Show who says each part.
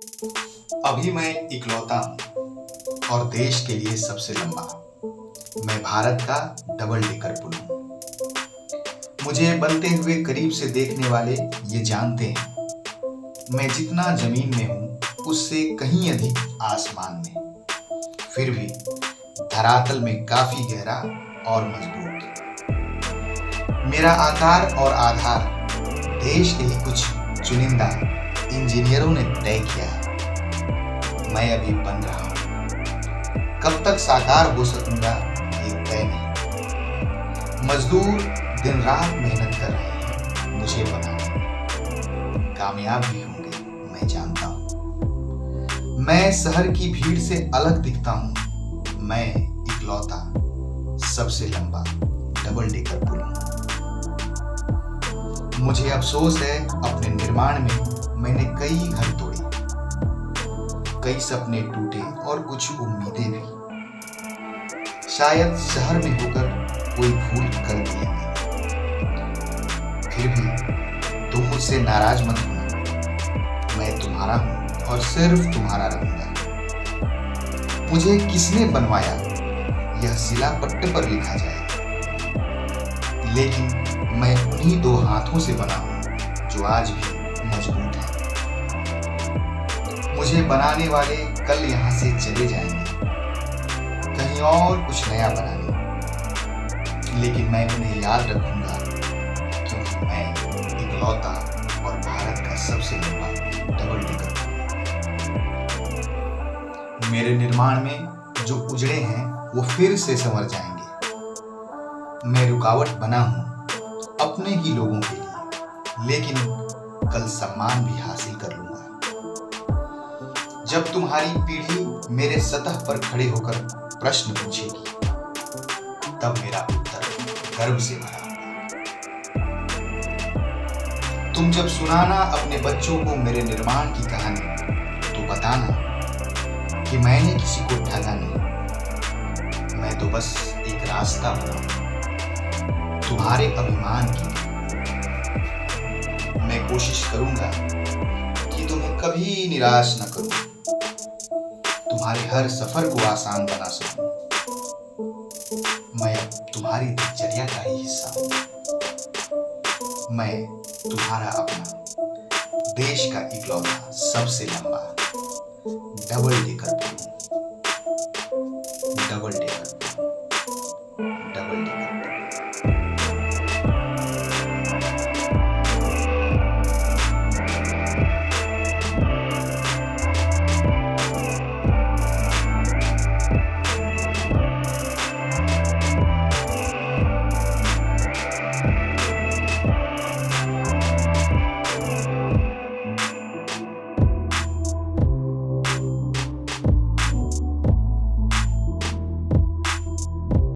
Speaker 1: अभी मैं इकलौता हूँ और देश के लिए सबसे लंबा। मैं भारत का डबल डेकर पुल हूँ। मुझे बनते हुए करीब से देखने वाले ये जानते हैं, मैं जितना जमीन में हूँ उससे कहीं अधिक आसमान में। फिर भी धरातल में काफी गहरा और मजबूत। मेरा आकार और आधार देश के ही कुछ चुनिंदा इंजीनियरों ने तय किया है। मैं अभी बन रहा हूं, कब तक साकार हो सकूंगा ये तय नहीं। मजदूर दिन रात मेहनत कर रहे हैं मुझे बनाने में। कामयाब भी होंगे मैं जानता हूं। मैं शहर की भीड़ से अलग दिखता हूं। मैं इकलौता सबसे लंबा डबल डेकर पुल हूं। मुझे अफसोस है अपने निर्माण में मैंने कई घर तोड़े, कई सपने टूटे और कुछ उम्मीदें भी। शायद शहर में होकर कोई भूल कर दी मैंने। फिर भी तुम मुझसे नाराज मत होना। मैं तुम्हारा हूं और सिर्फ तुम्हारा रहूंगा। मुझे किसने बनवाया यह सिला पट्टे पर लिखा जाए, लेकिन मैं उन्हीं दो हाथों से बना हूं जो आज भी मजबूत है। मुझे बनाने वाले कल यहाँ से चले जाएंगे कहीं और कुछ नया बनाने, लेकिन मैं उन्हें याद रखूंगा क्योंकि मैं इकलौता और भारत का सबसे लंबा डबल डेकर। मेरे निर्माण में जो उजड़े हैं वो फिर से संवर जाएंगे। मैं रुकावट बना हूं अपने ही लोगों के लिए, लेकिन कल सम्मान भी हासिल कर लूंगा। जब तुम्हारी पीढ़ी मेरे सतह पर खड़े होकर प्रश्न पूछेगी, तब मेरा उत्तर गर्व से भरा होगा। तुम जब सुनाना अपने बच्चों को मेरे निर्माण की कहानी, तो बताना कि मैंने किसी को ठगा नहीं। मैं तो बस एक रास्ता बना तुम्हारे अभिमान की। मैं कोशिश करूंगा कि तुम्हें कभी निराश न करूं, तुम्हारे हर सफर को आसान बना सकूं। मैं तुम्हारी दिनचर्या का ही हिस्सा हूं। मैं तुम्हारा अपना, देश का इकलौता सबसे लंबा डबल डेकर पुल हूं।